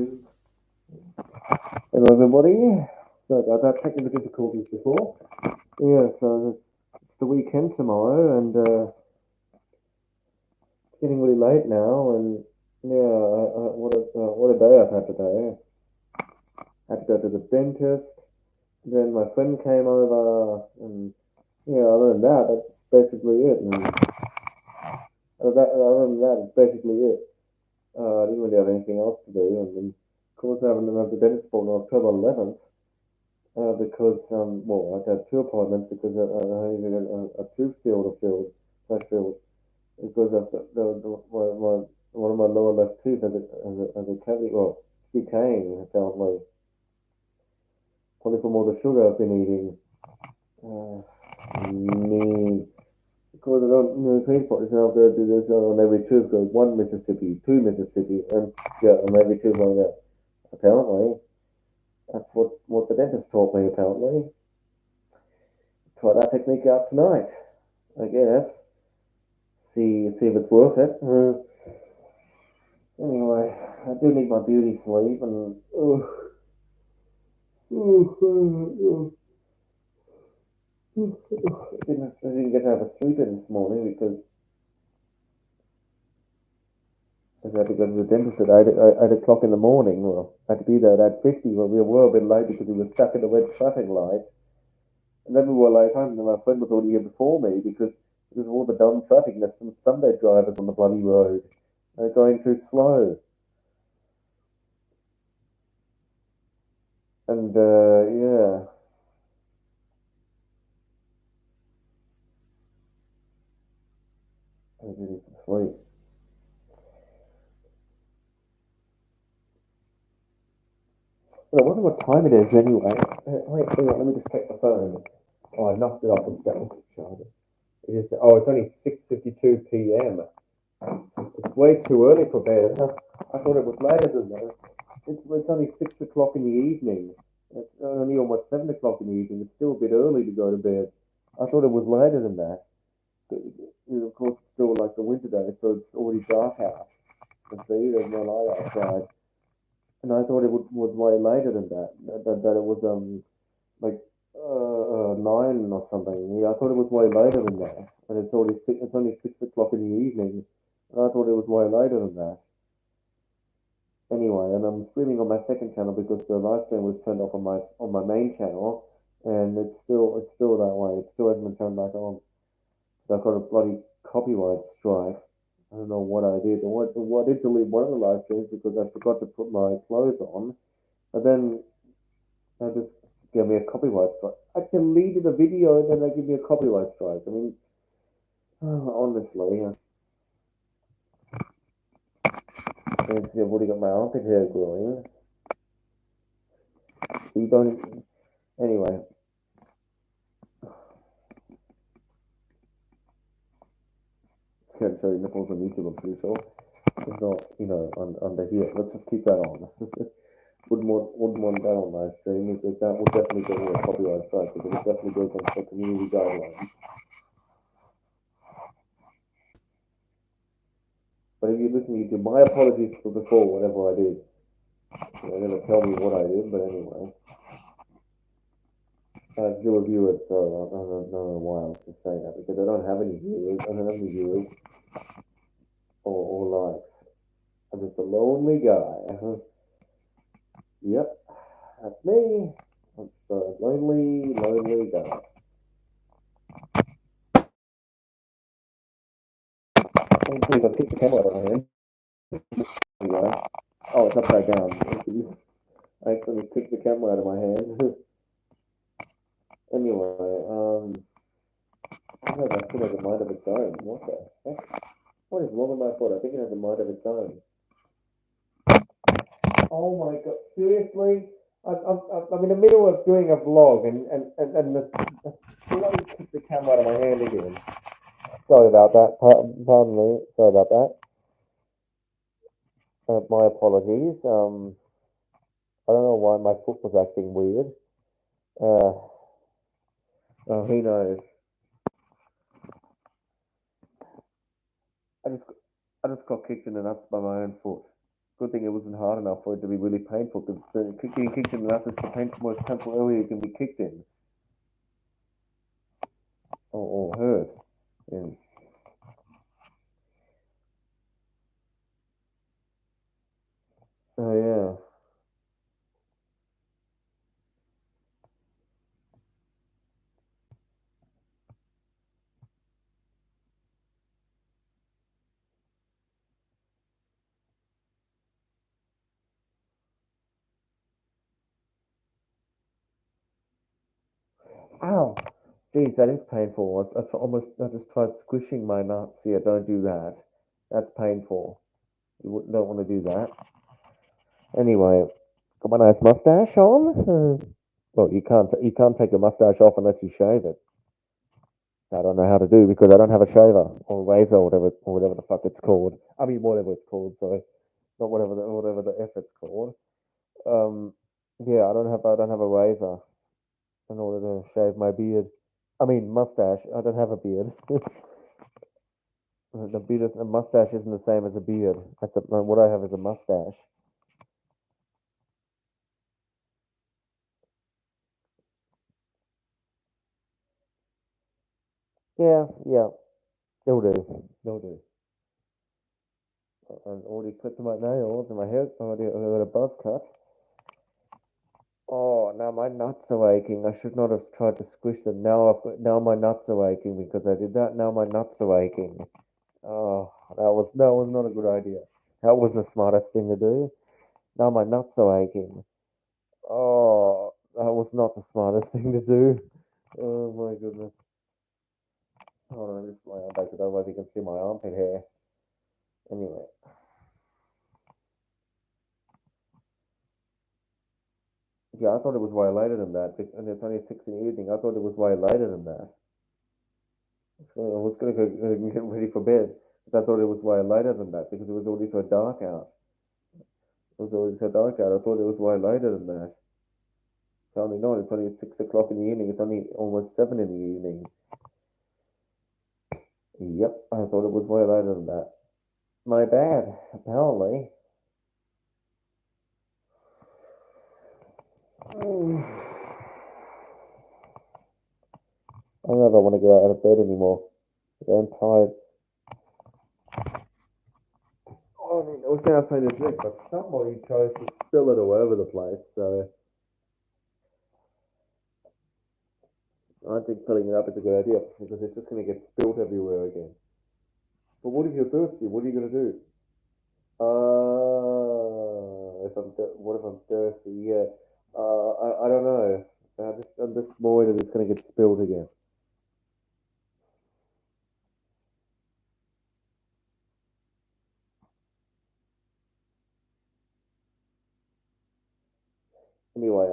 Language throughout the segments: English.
news. Hello, everybody. Sorry about that technical difficulties before. Yeah, so it's the weekend tomorrow, and it's getting really late now. And yeah, what a day I've had today. I had to go to the dentist. Then my friend came over, and yeah, other than that, that's basically it. And other than that, it's basically it. I didn't really have anything else to do, and then of course I haven't been at the dentist appointment on October 11th. Because well, I had two appointments because I needed a tooth seal fresh filled, because I've got one of my lower left tooth has a cavity. Well, it's decaying apparently, probably from all the sugar I've been eating. Me, because I don't know tooth polish, and I've got to do this on every tooth. Goes one Mississippi, two Mississippi, and yeah, on every tooth like that. Apparently, that's what the dentist taught me. Apparently. Try that technique out tonight, I guess. See if it's worth it. Anyway, I do need my beauty sleep, and I didn't get to have a sleep in this morning because I had to go to the dentist at 8 o'clock in the morning. Well, I had to be there at 8:50, but we were a bit late because we were stuck in the red traffic lights. And then we were late home, and my friend was already here before me because of all the dumb traffic. And there's some Sunday drivers on the bloody road. They're going too slow. And yeah, I need some sleep. But I wonder what time it is anyway. Wait, hang on, let me just check the phone. Oh, I knocked it off the charger. It's only 6:52 p.m. It's way too early for bed. I thought it was later than that. It's only 6 o'clock in the evening. It's only almost 7 o'clock in the evening. It's still a bit early to go to bed. I thought it was later than that. But, of course, it's still like the winter day, so it's already dark out. You can see there's no light outside. And I thought was way later than that. That it was like 9 or something. Yeah, I thought it was way later than that. And it's only 6 o'clock in the evening. And I thought it was way later than that. Anyway, and I'm streaming on my second channel because the live stream was turned off on my main channel, and it's still that way. It still hasn't been turned back on. So I got a bloody copyright strike. I don't know what I did. I did delete one of the live streams because I forgot to put my clothes on. But then I just gave me a copyright strike. I deleted a video and then they give me a copyright strike. I mean, honestly, and see, I've already got my armpit hair growing. You don't. Anyway. Can't show you nipples on YouTube, I'm pretty sure. It's not, under here. Let's just keep that on. wouldn't want that on live stream because that will definitely get me a copyright strike because it will definitely go against the community guidelines. But if you listen to my apologies for before, whatever I did. Never tell me what I did, but anyway. I have 0 viewers, so I don't know why I was just saying that because I don't have any viewers. I don't have any viewers or likes. I'm just a lonely guy. Yep, that's me. I'm just a lonely guy. Oh, please, I've kicked the camera out of my hand. Anyway. Oh, it's upside down. I accidentally kicked the camera out of my hand. Anyway, I feel like a mind of its own. What the heck? What is wrong with my foot? I think it has a mind of its own. Oh my god, seriously? I'm in the middle of doing a vlog and the bloody kicked the camera out of my hand again. Sorry about that. Pardon me. Sorry about that. My apologies. I don't know why my foot was acting weird. Who knows? I just got kicked in the nuts by my own foot Good thing it wasn't hard enough for it to be really painful because getting kicked in the nuts is the most painful area you can be kicked in or hurt. And, oh yeah. Ow! Geez, that is painful. I just tried squishing my nuts. Yeah, don't do that. That's painful. Don't want to do that. Anyway, got my nice mustache on. Well, you can't take a mustache off unless you shave it. I don't know how to do because I don't have a shaver or razor or whatever the fuck it's called. I mean, whatever it's called. Sorry, not whatever the F it's called. Um, yeah, I don't have a razor in order to shave my beard. I mean mustache. I don't have a beard. The mustache isn't the same as a beard. What I have is a mustache. Yeah, yeah, it'll do. It'll do. I've already clipped my nails and my hair. Already got a buzz cut. Oh, now my nuts are aching. I should not have tried to squish them. Now my nuts are aching because I did that. Now my nuts are aching. Oh, that was not a good idea. That wasn't the smartest thing to do. Now my nuts are aching. Oh, that was not the smartest thing to do. Oh my goodness. Hold on, let me just put my arm back because otherwise you can see my armpit hair. Anyway, yeah, I thought it was way later than that, and it's only 6 in the evening. I thought it was way later than that. I was gonna go get ready for bed because I thought it was way later than that because it was already so dark out. It was already so dark out. I thought it was way later than that. Apparently not. It's only 6 o'clock in the evening. It's only almost 7 in the evening. Yep, I thought it was way later than that. My bad. Apparently. I don't know if I want to get out of bed anymore. I'm tired. Oh, I was going to have something to drink, but somebody chose to spill it all over the place. So I think filling it up is a good idea because it's just going to get spilled everywhere again. But what if you're thirsty? What are you going to do? What if I'm thirsty? Yeah. I don't know. I'm just worried that it's going to get spilled again. Anyway,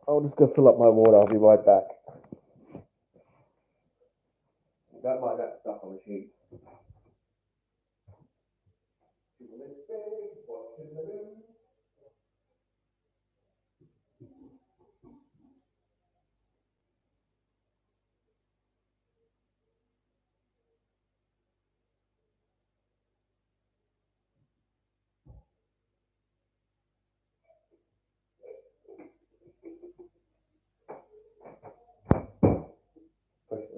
I'll just go fill up my water. I'll be right back. Don't mind that stuff on the sheets.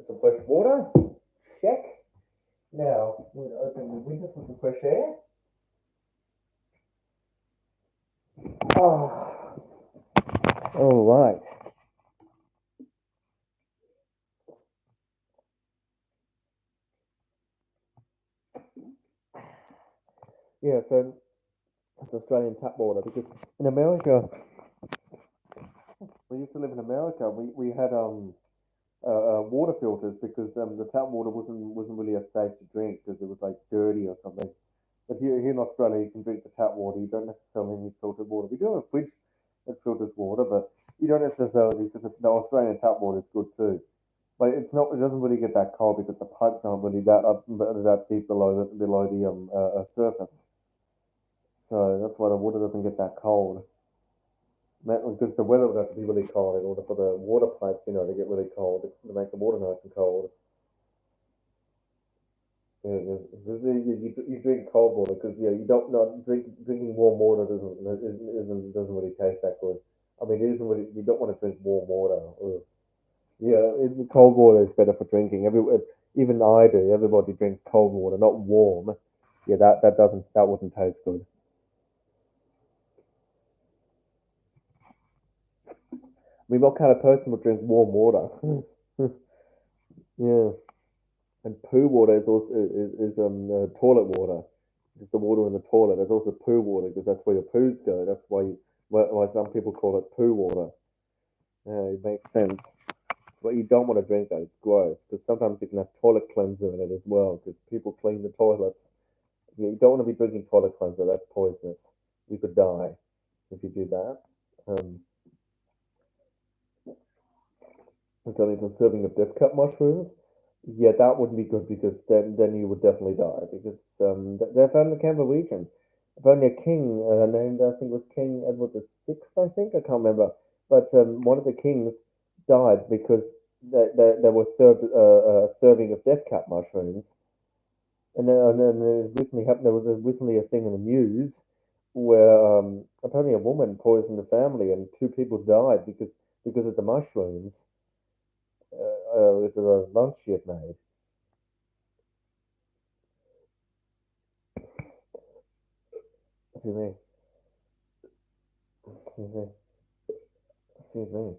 Some fresh water. Check. Now, we're going to open the window for some fresh air. Oh, all right. Yeah, so it's Australian tap water because in America, we used to live in America. We had water filters because the tap water wasn't really as safe to drink because it was like dirty or something. But here in Australia, you can drink the tap water. You don't necessarily need filtered water. We do have a fridge that filters water, but you don't necessarily because the Australian tap water is good too. But it's not. It doesn't really get that cold because the pipes aren't really that deep below the surface. So that's why the water doesn't get that cold. Because the weather would have to be really cold in order for the water pipes, to get really cold to make the water nice and cold. You drink cold water because you don't not drinking warm water doesn't really taste that good. I mean, it isn't really, you don't want to drink warm water. Ugh. Yeah, cold water is better for drinking. Even I do. Everybody drinks cold water, not warm. Yeah, that wouldn't taste good. I mean, what kind of person would drink warm water? Yeah, and poo water is also toilet water. Just the water in the toilet. There's also poo water because that's where your poos go. That's why some people call it poo water. Yeah, it makes sense. It's what you don't want to drink though. It's gross because sometimes you can have toilet cleanser in it as well because people clean the toilets. You don't want to be drinking toilet cleanser. That's poisonous. You could die if you do that. Um, so it's a serving of death cup mushrooms. Yeah, that wouldn't be good because then you would definitely die because they're found in the Canberra region. Apparently, a king named I think it was King Edward the Sixth. I think I can't remember, but one of the kings died because they were served a serving of death cap mushrooms, and then it recently happened. There was recently a thing in the news where apparently a woman poisoned the family and two people died because of the mushrooms with the lunch she had made. Excuse me. Excuse me. Excuse me.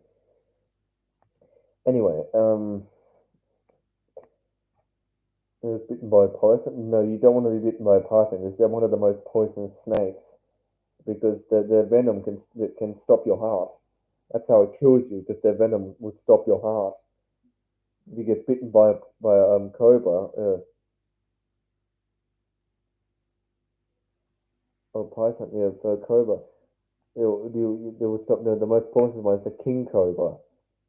Anyway, it was bitten by a python. No, you don't want to be bitten by a python because they're one of the most poisonous snakes because their venom can stop your heart. That's how it kills you because their venom will stop your heart. If you get bitten by a cobra or python, yeah, the cobra, they will stop. The most poisonous one is the king cobra.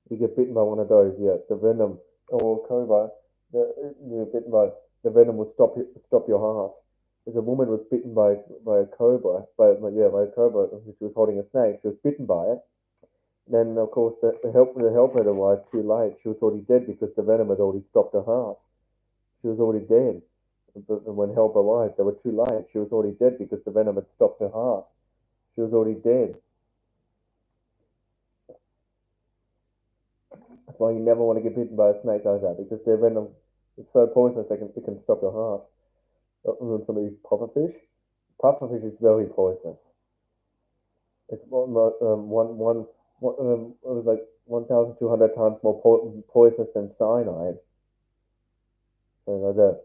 You get bitten by one of those, yeah, the venom or cobra, you get bitten by the venom will stop your heart. As a woman was bitten by a cobra, by a cobra, which was holding a snake. She was bitten by it. Then of course the helper had arrived too late. She was already dead because the venom had already stopped her heart. She was already dead. But when help arrived, they were too late. She was already dead because the venom had stopped her heart. She was already dead. That's why you never want to get bitten by a snake like that because their venom is so poisonous it can stop your heart. When somebody eats pufferfish, pufferfish is very poisonous. It's it was like 1,200 times more poisonous than cyanide. Something like that.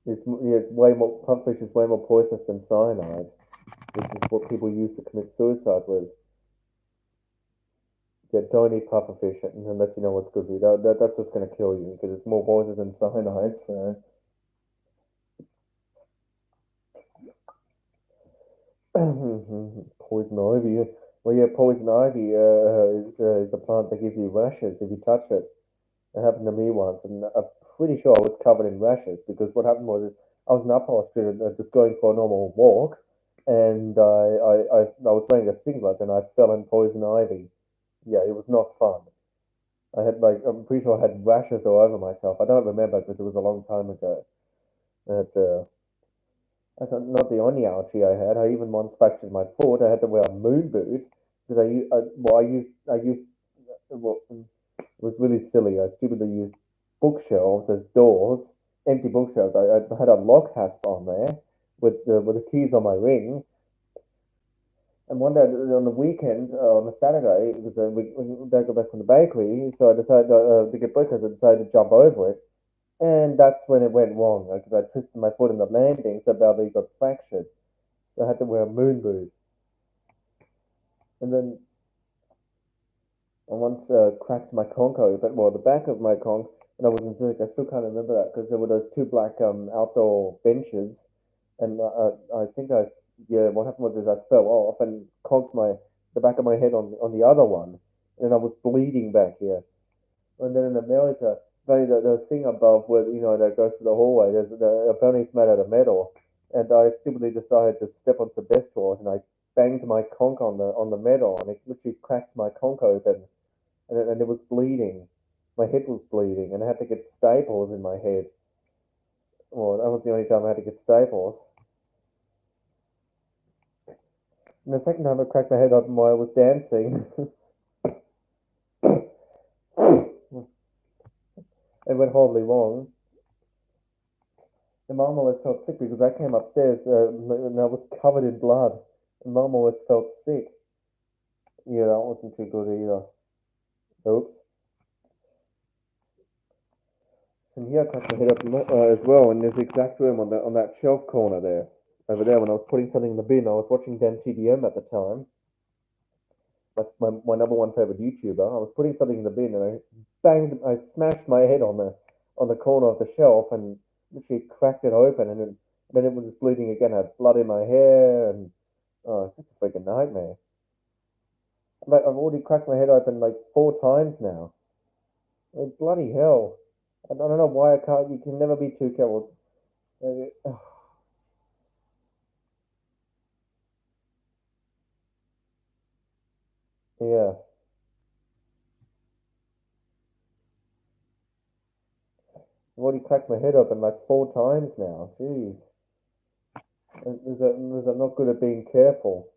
It's way more. Pufferfish is way more poisonous than cyanide, which is what people use to commit suicide with. Yeah, don't eat pufferfish unless you know what's good for you. That's just going to kill you because it's more poisonous than cyanide. So. Poison ivy. Well, yeah, poison ivy is a plant that gives you rashes if you touch it. It happened to me once, and I'm pretty sure I was covered in rashes because what happened was I was in Upper Street just going for a normal walk, and I was wearing a singlet and I fell in poison ivy. Yeah, it was not fun. I had I'm pretty sure I had rashes all over myself. I don't remember because it was a long time ago. But, that's not the only allergy I had. I even once fractured my foot. I had to wear a moon boot because I used well, it was really silly. I stupidly used bookshelves as doors, empty bookshelves. I had a lock hasp on there with the keys on my ring. And one day on the weekend, on a Saturday, it was we got back from the bakery, so I decided to get breakfast. I decided to jump over it, and that's when it went wrong because I twisted my foot in the landing, so badly it got fractured. So I had to wear a moon boot, and then I once cracked my conch open, well, the back of my conch, and I was in Zurich. I still can't remember that because there were those two black outdoor benches, and I think yeah, what happened was I fell off and conked the back of my head on the other one, and I was bleeding back here. And then in America, the thing above where that goes to the hallway, apparently it's made out of metal, and I stupidly decided to step on some desk drawers, and I banged my conch on the metal, and it literally cracked my conch open, and it was bleeding. My head was bleeding, and I had to get staples in my head. Well, that was the only time I had to get staples. And the second time I cracked my head open while I was dancing. It went horribly wrong. And Mum always felt sick because I came upstairs and I was covered in blood. And Mum always felt sick. Yeah, that wasn't too good either. Oops. And here I cracked my head open as well in this exact room on that shelf corner there. Over there, when I was putting something in the bin, I was watching Dan TDM at the time. My number one favorite YouTuber. I was putting something in the bin and I smashed my head on the corner of the shelf and literally cracked it open and then it was bleeding again. I had blood in my hair and it's just a freaking nightmare. Like I've already cracked my head open like 4 times now. Like, bloody hell! I don't know why I can't. You can never be too careful. Yeah, I've already cracked my head open like 4 times now. Jeez, is that not good at being careful?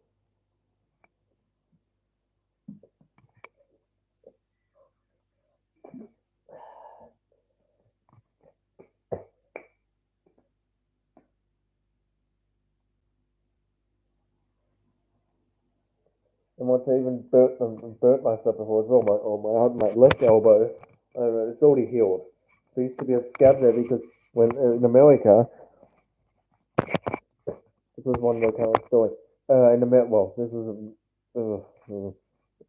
And once I even burnt myself before as well, my left elbow, it's already healed. There used to be a scab there because when in America, this was one more kind of story. In America, well, this was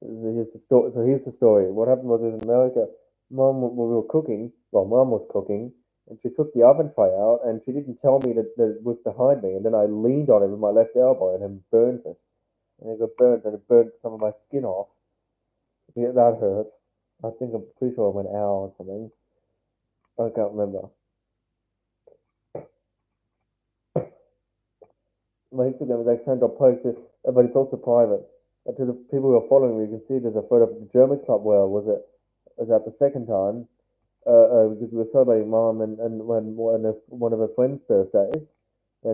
here's the story. So here's the story. What happened was, in America, we were cooking. Well, Mom was cooking, and she took the oven tray out, and she didn't tell me that it was behind me. And then I leaned on it with my left elbow and then burnt it. And it got burnt, and it burnt some of my skin off. Yeah, that hurt. I think I'm pretty sure I went out or something. I can't remember. My Instagram is Alexander.Pokes, but it's also private. To the people who are following me, you can see there's a photo of the German club where I was at. Was that the second time? Because we were celebrating Mom and when one of her friends' birthdays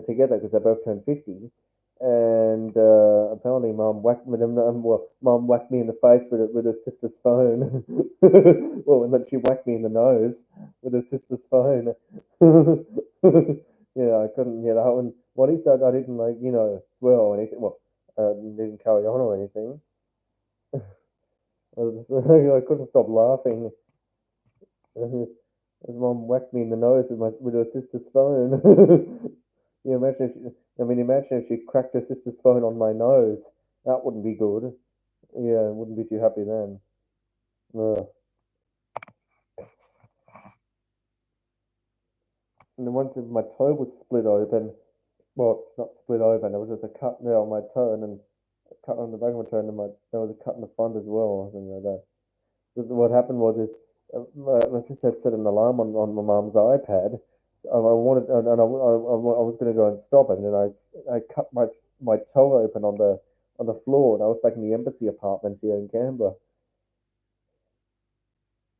together because they both turned 50. And apparently, Mom whacked me in the face with her sister's phone. Well, and then she whacked me in the nose with her sister's phone. Yeah, I couldn't. Yeah, that one. What he said, I didn't like, swear or anything. Well, didn't carry on or anything. I couldn't stop laughing. His mom whacked me in the nose with her sister's phone. Imagine if imagine if she cracked her sister's phone on my nose. That wouldn't be good. Yeah, I wouldn't be too happy then. And then once my toe was split open, well, not split open, there was just a cut there on my toe, and then a cut on the back of my toe, and then there was a cut in the front as well, or something like that. Because what happened was is my sister had set an alarm on my mom's iPad. So I wanted, and I was going to go and stop it, and then I cut my toe open on the floor, and I was back in the embassy apartment here in Canberra.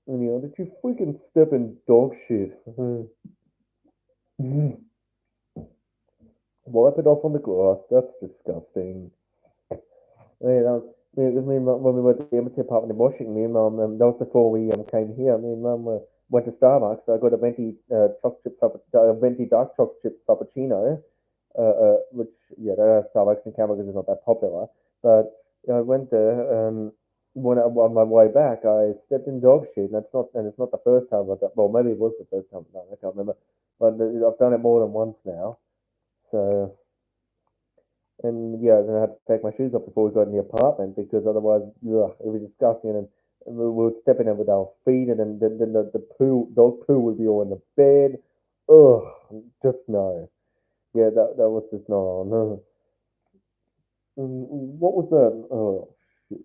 And did you freaking step in dog shit? Wipe it off on the grass. That's disgusting. Because when we were at the embassy apartment in Washington, me and Mum, that was before we came here. Me and Mum went to Starbucks. I got a venti dark chocolate chip frappuccino, which they don't have Starbucks in Canberra because it's not that popular. But I went there. When on my way back, I stepped in dog shit, and it's not the first time I've done. Well, maybe it was the first time I've done. I can't remember, but I've done it more than once now. So. And yeah, then I had to take my shoes off before we got in the apartment because otherwise, ugh, it would be disgusting. And we would step in it with our feet, and then the dog poo would be all in the bed. Ugh, just no. Yeah, that was just not on. What was that? Oh, shit.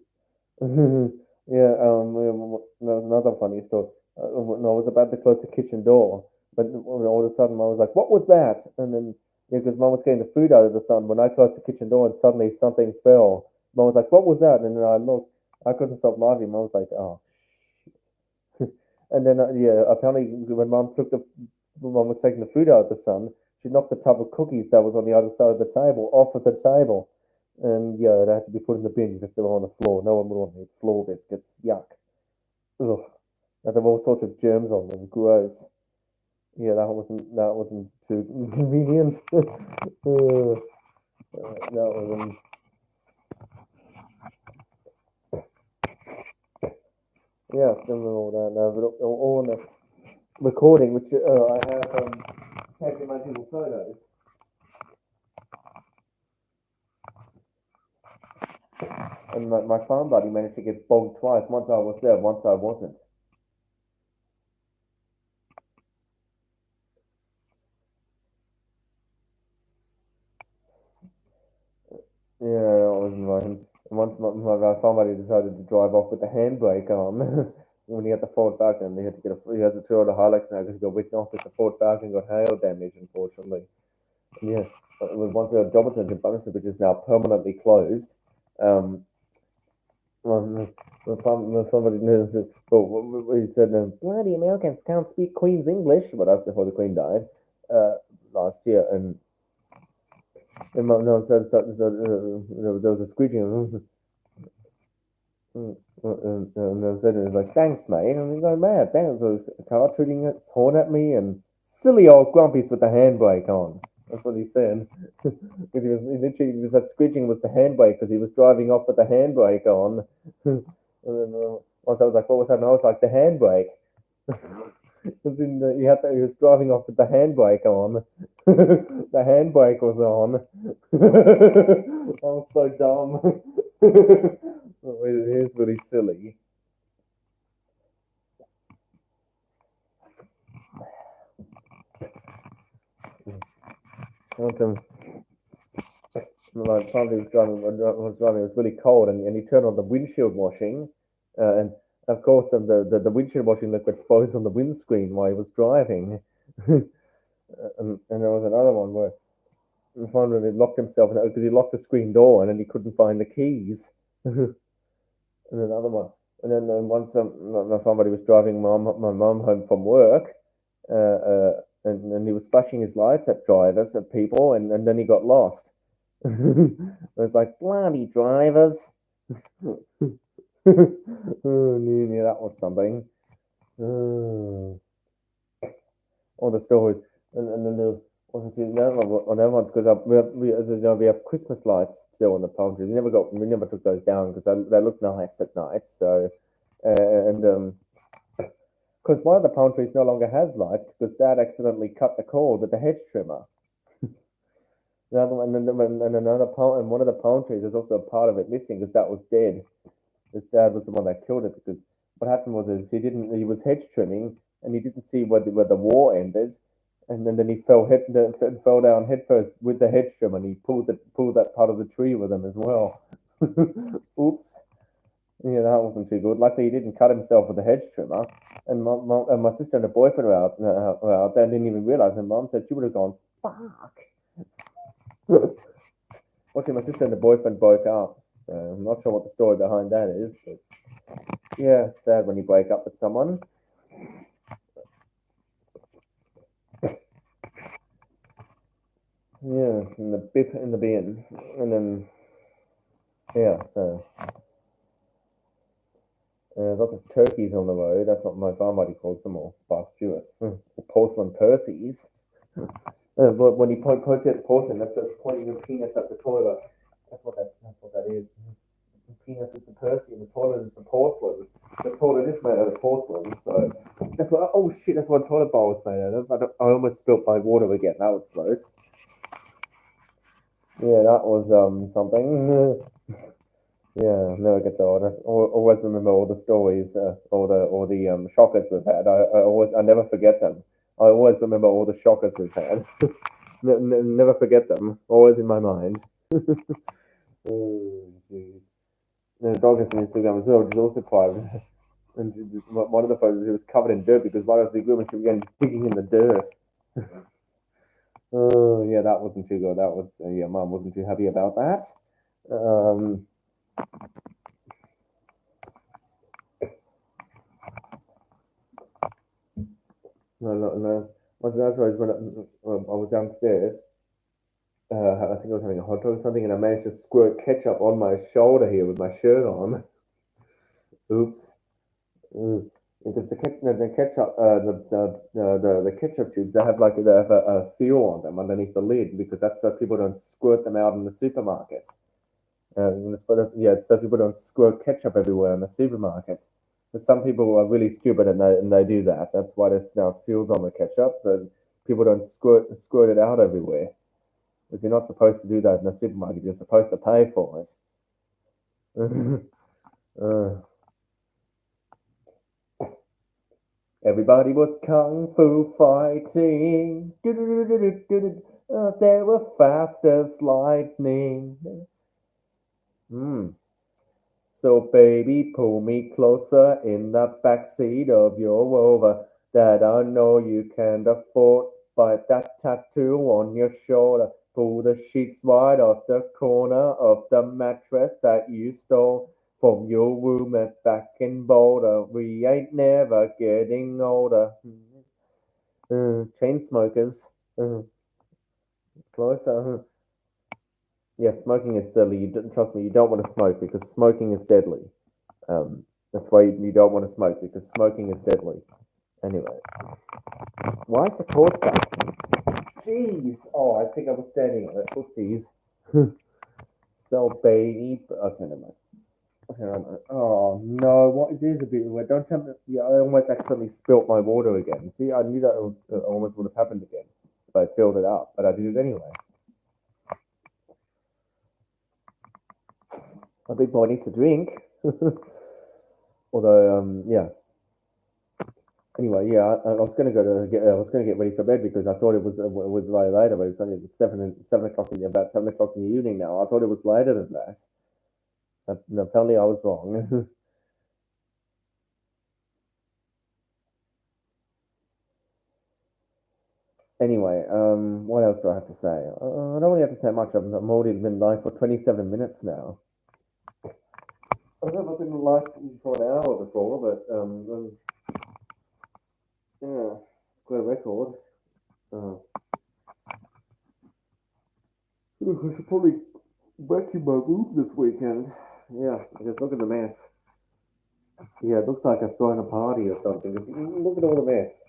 Yeah, there was another funny story. When I was about to close the kitchen door, but all of a sudden I was like, "What was that?" And then because Mom was getting the food out of the sun, when I closed the kitchen door and suddenly something fell, Mom was like, "What was that?" And then I looked, I couldn't stop laughing. Mom was like, "Oh shit!" And then apparently when Mom took the My mum was taking the food out of the sun. She knocked the tub of cookies that was on the other side of the table off of the table. And yeah, they had to be put in the bin because they were on the floor. No one would want to eat floor biscuits. Yuck. Ugh. They have all sorts of germs on them. Gross. Yeah, that wasn't too convenient. That was yeah, I still remember all that now, but all on the recording, which I have saved in my Google Photos. And my farm buddy managed to get bogged twice. Once I was there, once I wasn't. Yeah, that wasn't mine. And once my farm buddy decided to drive off with the handbrake on when he had the Ford Falcon, he had to he has a Toyota Hilux now because he got written off because the Ford Falcon got hail damage, unfortunately. Yeah, it was one for Dobbinson's in Bumstead, which is now permanently closed. Um, somebody knows it. Well, he said, bloody Americans can't speak Queen's English, but that's before the Queen died last year. And no, there was a squeaking. And I said, it was like, thanks, mate. And he's like, mad. Thanks. So a car tooting its horn at me and silly old grumpies with the handbrake on. That's what he said. Because he was that squidging was the handbrake because he was driving off with the handbrake on. And then once I was like, what was that? And I was like, the handbrake. Because he was driving off with the handbrake on. The handbrake was on. That was so dumb. It is really silly. My family was driving. It was really cold, and he turned on the windshield washing, and of course, the windshield washing liquid froze on the windscreen while he was driving. And there was another one where finally locked himself because he locked the screen door and then he couldn't find the keys. And another one, and then once somebody was driving my mum home from work, and he was flashing his lights at drivers, at people, and then he got lost. It was like, bloody drivers. Oh, yeah, that was something. All the stories. And then there was another ones because as you know, we have Christmas lights still on the palm trees. We never took those down because they look nice at night. So, and because one of the palm trees no longer has lights because Dad accidentally cut the cord with the hedge trimmer. Another one, and another palm, and one of the palm trees is also a part of it missing because that was dead. His dad was the one that killed it because what happened was he was hedge trimming and he didn't see where the war ended, and then he fell down headfirst with the hedge trimmer and he pulled that part of the tree with him as well. Oops. Yeah, that wasn't too good. Luckily, he didn't cut himself with the hedge trimmer. And my sister and her boyfriend were out there and didn't even realize. And Mom said she would have gone, fuck. Watching my sister and the boyfriend broke up. I'm not sure what the story behind that is, but yeah, it's sad when you break up with someone. Yeah, in the bin, and then yeah, so there's lots of turkeys on the road. That's what my farm buddy calls them, or Bar Stewarts, or porcelain Percies. But when he points at the porcelain, that's pointing your penis at the toilet. That's what that is. The penis is the Percy, and the toilet is the porcelain. The toilet is made out of porcelain, so that's what. Oh shit, that's what a toilet bowl is made out of. I almost spilt my water again. That was close. Yeah, that was something. Yeah, never gets old. I always remember all the stories, all the shockers we've had. I never forget them. I always remember all the shockers we've had. Never forget them. Always in my mind. Oh, jeez. The dog has an Instagram as well, which is also private. And one of the photos, he was covered in dirt because one of the women she began digging in the dirt. Oh, yeah, that wasn't too good. That was, yeah, Mum wasn't too happy about that. Um, was when I was downstairs. I think I was having a hot dog or something, and I managed to squirt ketchup on my shoulder here with my shirt on. Oops. Mm. Because the ketchup, the ketchup tubes, they have a seal on them underneath the lid because that's so people don't squirt them out in the supermarket. Yeah, so people don't squirt ketchup everywhere in the supermarket. But some people are really stupid and they do that. That's why there's now seals on the ketchup, so people don't squirt it out everywhere. Because you're not supposed to do that in the supermarket. You're supposed to pay for it. uh, Everybody was kung fu fighting. They were fast as lightning. Mm. So baby, pull me closer in the backseat of your Rover that I know you can't afford. But that tattoo on your shoulder, pull the sheets right off the corner of the mattress that you stole from your roommate back in Boulder. We ain't never getting older. Chain smokers. Closer. Yeah, smoking is silly. Trust me, you don't want to smoke because smoking is deadly. That's why you don't want to smoke because smoking is deadly. Anyway, why is the cord stuck? Jeez. Oh, I think I was standing on it. Oopsies. So baby. Okay, never mind. Oh no! What it is a bit weird. Don't tell me. Yeah, I almost accidentally spilt my water again. See, I knew that almost would have happened again if I filled it up, but I did it anyway. My big boy needs to drink. Although, yeah. Anyway, yeah, I was gonna I was gonna get ready for bed because I thought it was way later, but it's only 7 o'clock about 7 o'clock in the evening now. I thought it was later than that. And apparently, I was wrong. Anyway, what else do I have to say? I don't really have to say much. I'm already been live for 27 minutes now. I don't know if I've been live for an hour before, but yeah, it's quite a record. Uh, I should probably vacuum my room this weekend. Yeah, because look at the mess. Yeah, it looks like I've thrown a party or something. Look at all the mess.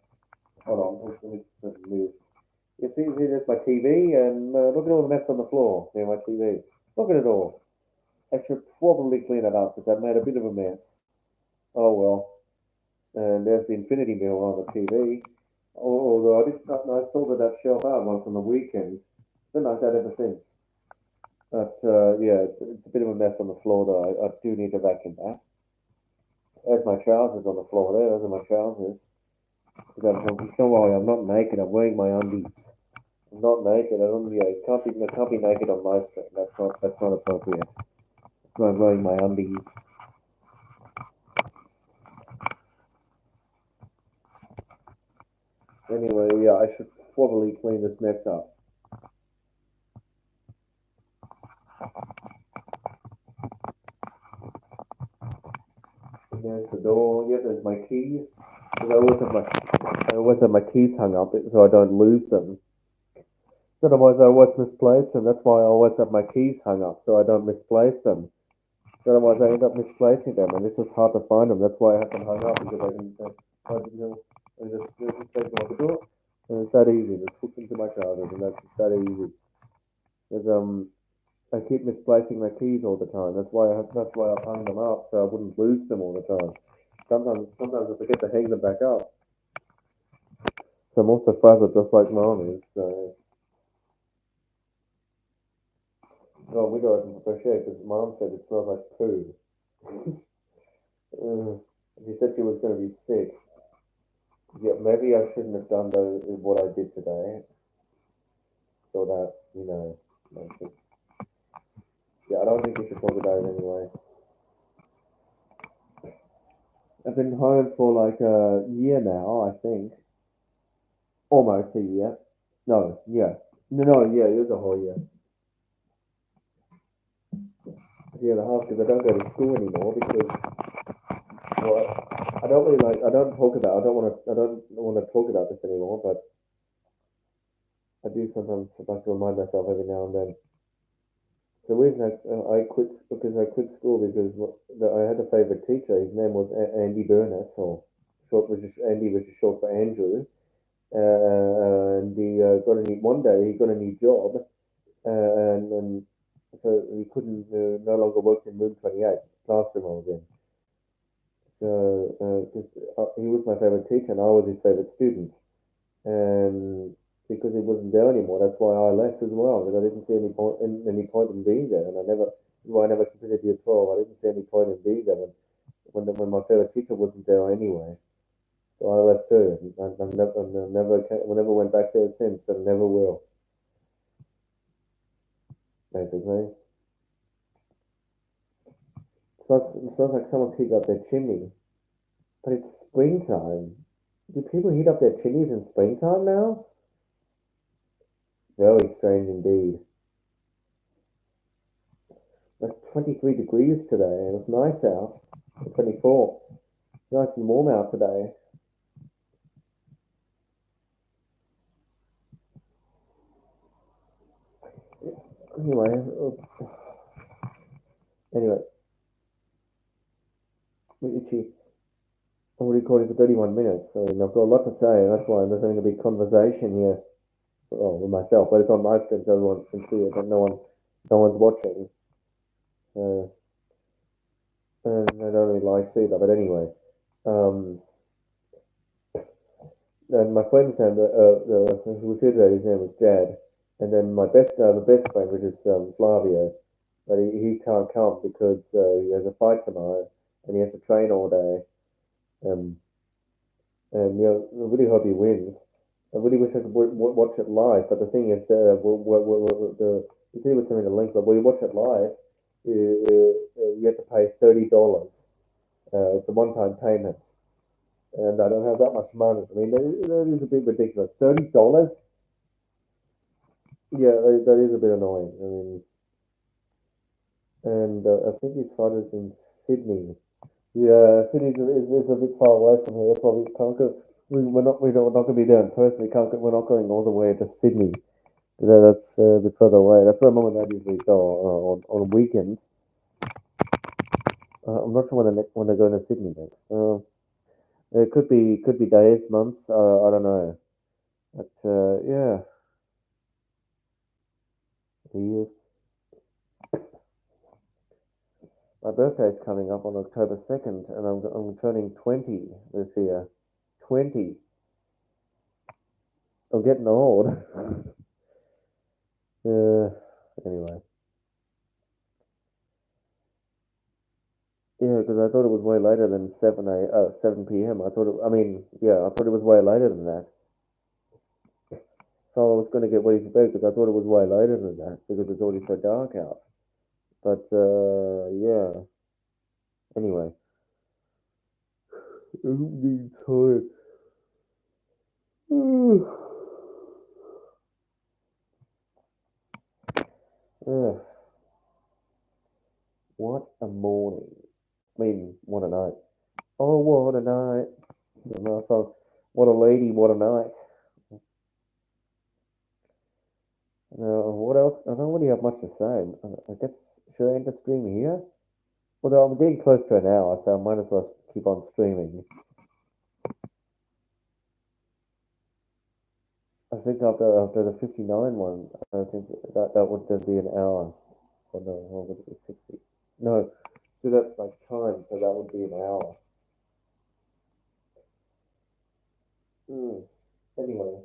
Hold on, let me just move. You see, there's my TV, and look at all the mess on the floor near my TV. Look at it all. I should probably clean it up because I've made a bit of a mess. Oh well. And there's the Infinity Mirror on the TV. Although I did not, I sorted that shelf out once on the weekend. It's been like that ever since. But yeah, it's a bit of a mess on the floor though. I do need to vacuum that. There's my trousers on the floor there. Those are my trousers. Don't worry, I'm not naked. I'm wearing my undies. I'm not naked. I don't. Yeah, I can't be naked on live stream. That's not appropriate. So I'm wearing my undies. Anyway, yeah, I should probably clean this mess up. And there's the door. Yeah, there's my keys. I always have my keys hung up so I don't lose them. So otherwise, I always misplace them. That's why I always have my keys hung up so I don't misplace them. So otherwise, I end up misplacing them, and this is hard to find them. That's why I have them hung up because I just take them off the door, and it's that easy. Just hook them to my trousers, and it's that easy. Because I keep misplacing my keys all the time. That's why I've hung them up so I wouldn't lose them all the time. Sometimes I forget to hang them back up. So I'm also frazzled just like mom is. So oh, we got it for sure because mom said it smells like poo. She said she was going to be sick. Yeah, maybe I shouldn't have done what I did today. So that, nonsense. Yeah, I don't think we should talk about it anyway. I've been home for like a year now, I think. Almost a year. No, yeah. No, yeah, it was a whole year. It's a year and a half because I don't go to school anymore because, well, I don't want to talk about, I don't want to talk about this anymore, but I do sometimes like to remind myself every now and then. The reason I quit because I quit school because I had a favorite teacher. His name was Andy Burness, or short, which is Andy, which is short for Andrew. And he got a new one day. He got a new job, and so he couldn't no longer work in room 28, classroom I was in. So because he was my favorite teacher and I was his favorite student, and because he wasn't there anymore, that's why I left as well. Because I didn't see any point in being there, and I never completed year 12. I didn't see any point in being there when my favorite teacher wasn't there anyway. So I left too, and I never went back there since, and never will. Basically, it smells like someone's heating up their chimney, but it's springtime. Do people heat up their chimneys in springtime now? Very strange indeed. Like 23 degrees today. It was nice out. 24. Nice and warm out today. Anyway, anyway, Itchy. I'm recording for 31 minutes, so I've got a lot to say. That's why I'm just having a big conversation here. Well, with myself, but it's on my stream so everyone can see it, but no one's watching. Uh, and I don't really like either. But anyway, um, and my friend said who was here today, his name was Jad, and then the best friend, which is Flavio, but he can't come because he has a fight tomorrow and he has to train all day. Um, and I really hope he wins. I really wish I could watch it live, but the thing is, you see what's in the link, but when you watch it live, you have to pay $30. It's a one-time payment, and I don't have that much money. I mean, that is a bit ridiculous. $30? Yeah, that is a bit annoying. I mean, and I think his father's in Sydney. Yeah, is a bit far away from here. That's why we can't go. We're not going to be there in person. We're not going all the way to Sydney. That's a bit further away. That's where mum and dad usually go on weekends. I'm not sure when they're going to Sydney next. It could be days, months. I don't know. But yeah, years. My birthday's coming up on October 2nd, and I'm turning 20 this year. 20. I'm getting old. Anyway. Yeah, because I thought it was way later than 7 p.m. I thought it was way later than that. So I was going to get ready for bed because I thought it was way later than that because it's already so dark out. But yeah. Anyway, I'm being tired. Ugh, what a morning. I mean, what a night. Oh, what a night. So, what a lady, what a night. What else? I don't really have much to say. I guess, should I end the stream here? Although I'm getting close to an hour, so I might as well keep on streaming. I think after the 59 one, I think that would then be an hour. Or no, or would it be 60? No, so that's like time, so that would be an hour. Anyway.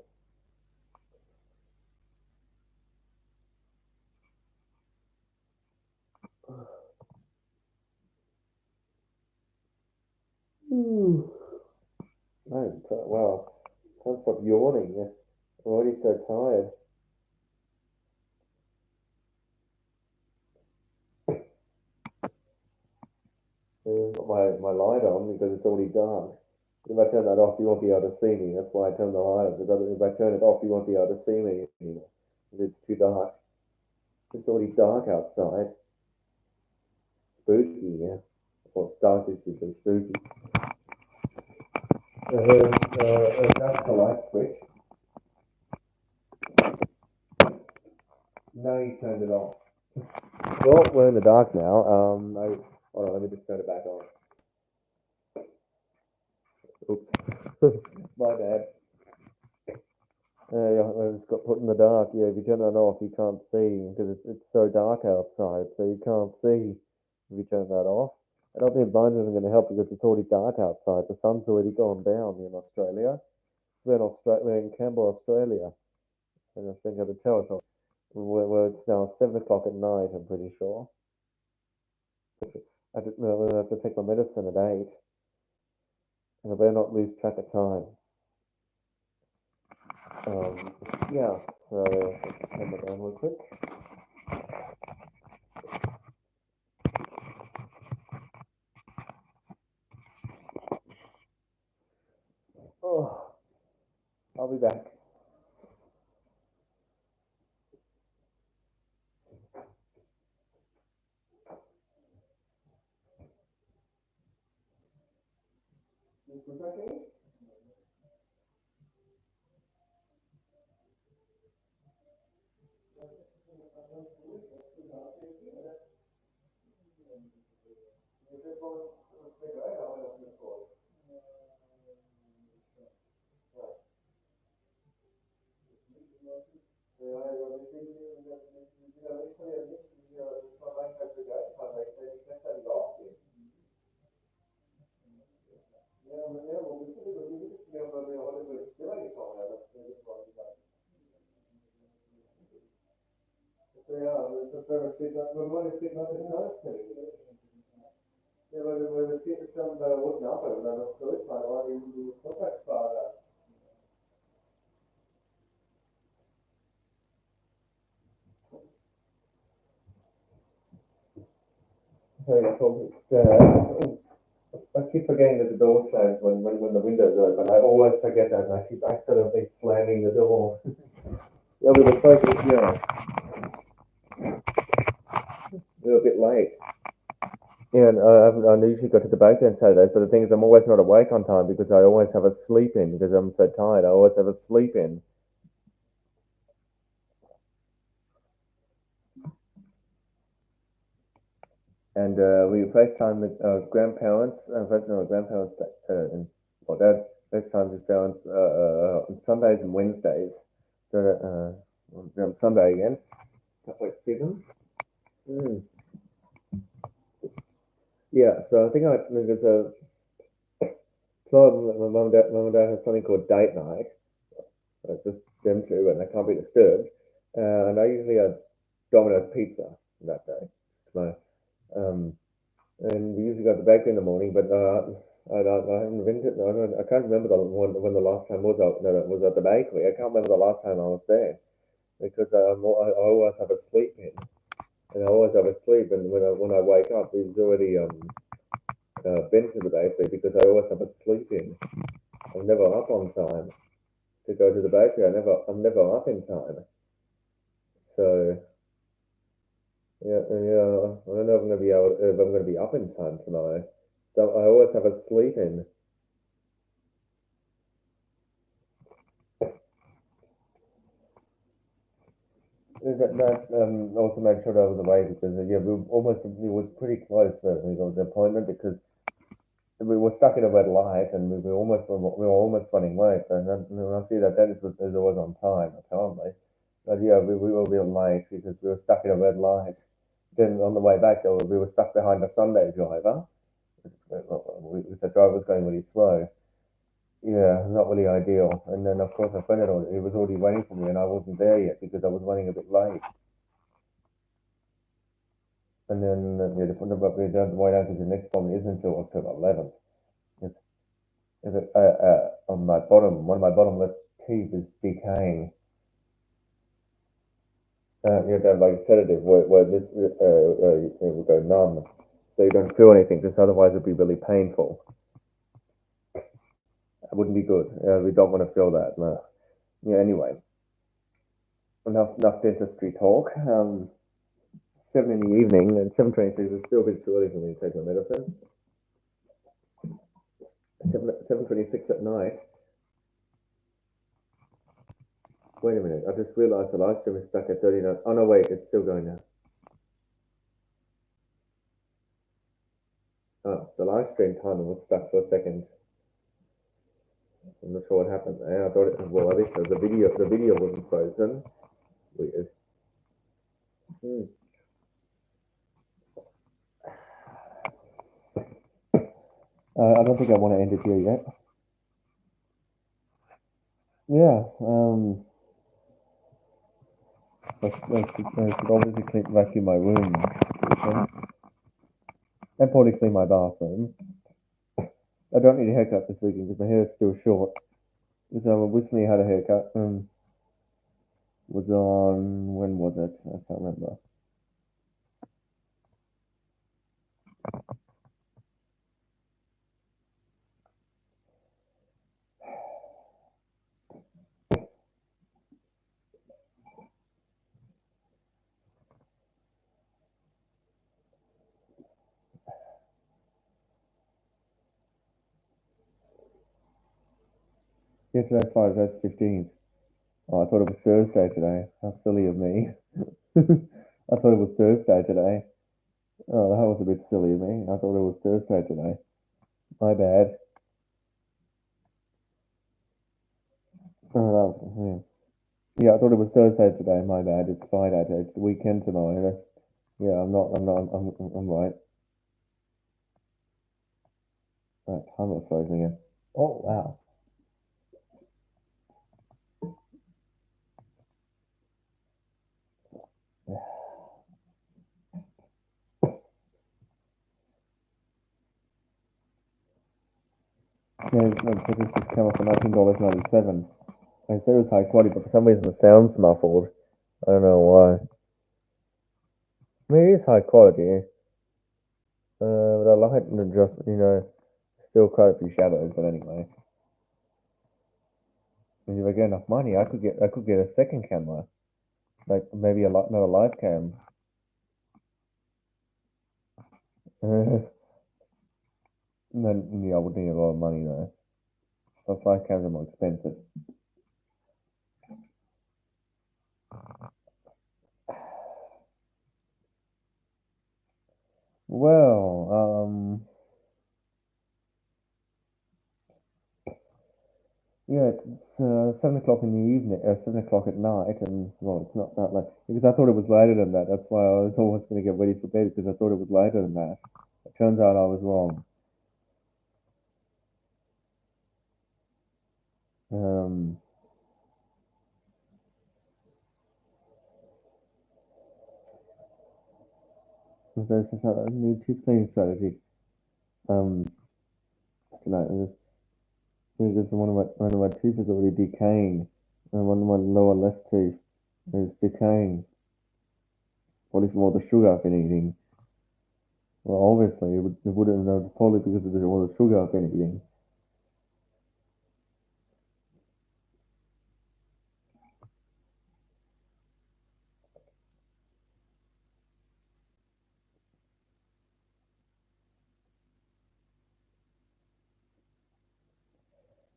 Wow. Can't stop yawning. I'm already so tired. Got my light on because it's already dark. If I turn that off, you won't be able to see me. That's why I turn the light on. Because if I turn it off, you won't be able to see me anymore. Because it's too dark. It's already dark outside. Spooky, yeah. Well, dark is usually spooky. That's the light switch. No, you turned it off. Well, we're in the dark now. Hold on, let me just turn it back on. Oops. My bad. Yeah, I just got put in the dark. Yeah, if you turn that off, you can't see because it's so dark outside, so you can't see if you turn that off. I don't think Vines isn't going to help because it's already dark outside. The sun's already gone down in Australia. We're in Canberra, Australia, and I think I can tell it's now 7 o'clock at night. I'm pretty sure. I have to take my medicine at 8, and I better not lose track of time. Yeah. So turn that down real quick. Oh, I'll be back. I keep forgetting that the door slams when the window's open. I always forget that, and I keep accidentally slamming the door. Yeah, we were supposed to, we were a bit late. Yeah, and I usually go to the bakery on Saturdays, but the thing is, I'm always not awake on time because I always have a sleep in because I'm so tired. I always have a sleep in. And we FaceTime with grandparents, FaceTime with grandparents, and well, Dad FaceTimes his parents on Sundays and Wednesdays. So on Sunday again, can't wait to see them. Mm. Yeah, so I think there's a my mum and dad have something called date night. It's just them two, and they can't be disturbed. And I usually had Domino's pizza that day. My um, and we usually go to the bakery in the morning, but I haven't been to. I can't remember when the last time was. Was at the bakery. I can't remember the last time I was there because I always have a sleep in, and I always have a sleep. And when I wake up, he's already been to the bakery because I always have a sleep in. I'm never up on time to go to the bakery. I'm never up in time. So yeah. I don't know if I'm gonna be if I'm gonna be up in time tomorrow. So I always have a sleep in. That also made sure that I was awake because yeah, it was pretty close that we got the appointment because we were stuck in a red light and we were almost running late. And then luckily that Dennis was always on time apparently. But yeah, we were real late because we were stuck in a red light. Then on the way back, we were stuck behind a Sunday driver. Which the driver was going really slow. Yeah, not really ideal. And then of course my friend he was already waiting for me, and I wasn't there yet because I was running a bit late. And then yeah, the way down because the next one isn't until October 11th. It's, on my bottom, one of my bottom left teeth is decaying. You have to have like a sedative where this it will go numb, so you don't feel anything because otherwise it'd be really painful. It wouldn't be good. We don't want to feel that. No. Yeah. Anyway, enough dentistry talk. 7 in the evening and 7:26 is still a bit too early for me to take my medicine. 7:26 at night. Wait a minute. I just realised the live stream is stuck at 39. Oh no, wait, it's still going now. Oh, the live stream timer was stuck for a second. I'm not sure what happened there. I thought it, well, at least the video wasn't frozen. Weird. I don't think I want to end it here yet. Yeah. I should obviously vacuum my room. And probably clean my bathroom. I don't need a haircut this weekend because my hair is still short. So I recently had a haircut. Was on, when was it? I can't remember. Yeah, today's Friday. Today's 15th. Oh, I thought it was Thursday today. How silly of me. I thought it was Thursday today. Oh, that was a bit silly of me. I thought it was Thursday today. My bad. Oh, yeah, I thought it was Thursday today. My bad. It's Friday. It's the weekend tomorrow. Yeah, I'm not. I'm not. I'm right. Right, time was frozen again. Oh wow. Yeah, this is coming for $19.97. I said it was high quality, but for some reason the sound's muffled. I don't know why. I mean, it is high quality. But I like it just, still quite a few shadows, but anyway. If I get enough money, I could get a second camera. Like maybe another live cam. Then yeah, I would need a lot of money though. Those live cams are more expensive. Well, yeah, it's 7 o'clock in the evening, 7 o'clock at night, and well, it's not that late because I thought it was later than that. That's why I was always going to get ready for bed because I thought it was later than that. It turns out I was wrong. Um, there's just a new tooth cleaning strategy. Um, tonight because one of my teeth is already decaying, and one of my lower left tooth is decaying. Probably from all the sugar I've been eating. Well, obviously, it wouldn't know, probably because of all the sugar I've been eating.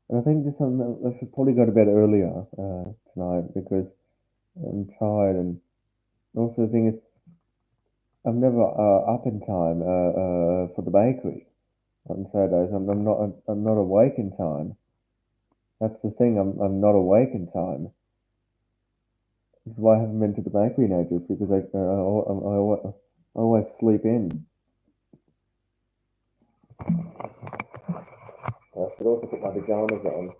And I think I should probably go to bed earlier tonight because I'm tired. And also, the thing is, I'm never up in time for the bakery on Saturdays. I'm not awake in time. That's the thing. I'm not awake in time. This is why I haven't been to the bakery in ages because I always sleep in. I should also put my pajamas on.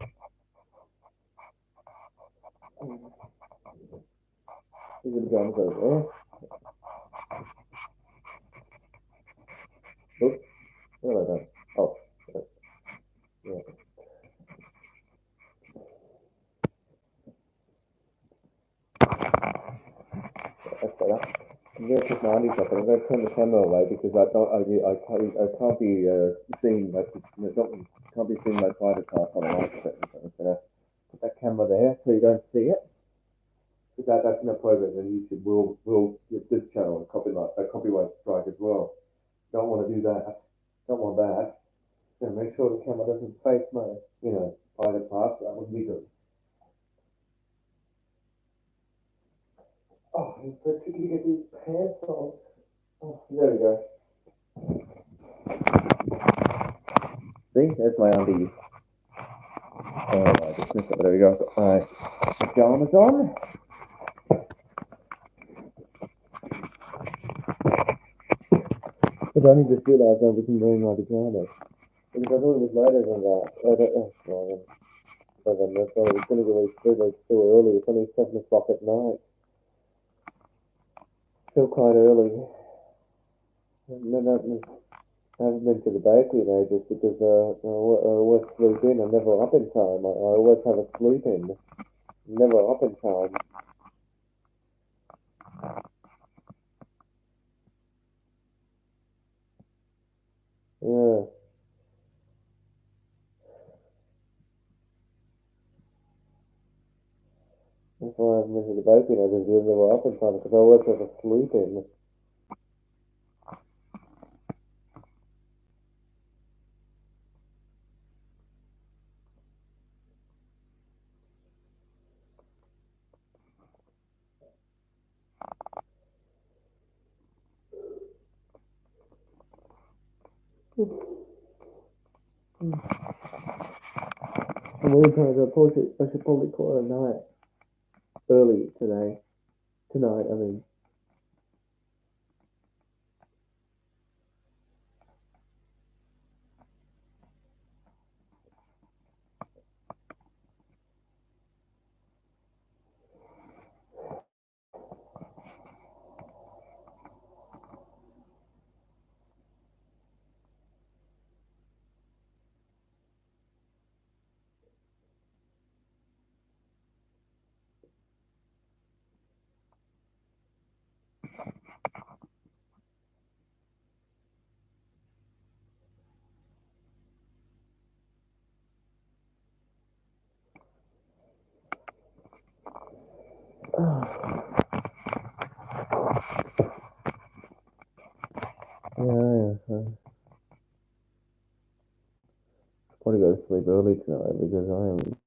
These are the pajamas over there. Oops, what have I done? Oh, yeah. That's better. I'm going to put my undies up, and I'm going to turn the camera away because I can't be seen. Can't be seen my private parts on the live stream. So I'm going to put that camera there so you don't see it. Because that's inappropriate, and YouTube will give this channel a copyright strike as well. Don't want to do that. Don't want that. And make sure the camera doesn't face my private parts. That would be good. Oh, it's so tricky to get these pants on. Oh, there we go. See, there's my undies. Oh, I just missed it. There we go. I've got my pajamas on. Because I only just realised I wasn't wearing my pajamas. Because I thought it was later than that. I don't know. I don't know. I was going to go through, but it's still early. It's only 7 o'clock at night. Still quite early. I haven't been to the bakery in ages because I always sleep in. I'm never up in time. I always have a sleep in. Never up in time. Yeah. That's why I haven't been to the bakery in ages because I'm never up in time because I always have a sleep in. And many times I should probably call it a night early today. Tonight, I mean. Yeah. Probably go to sleep early tonight because I am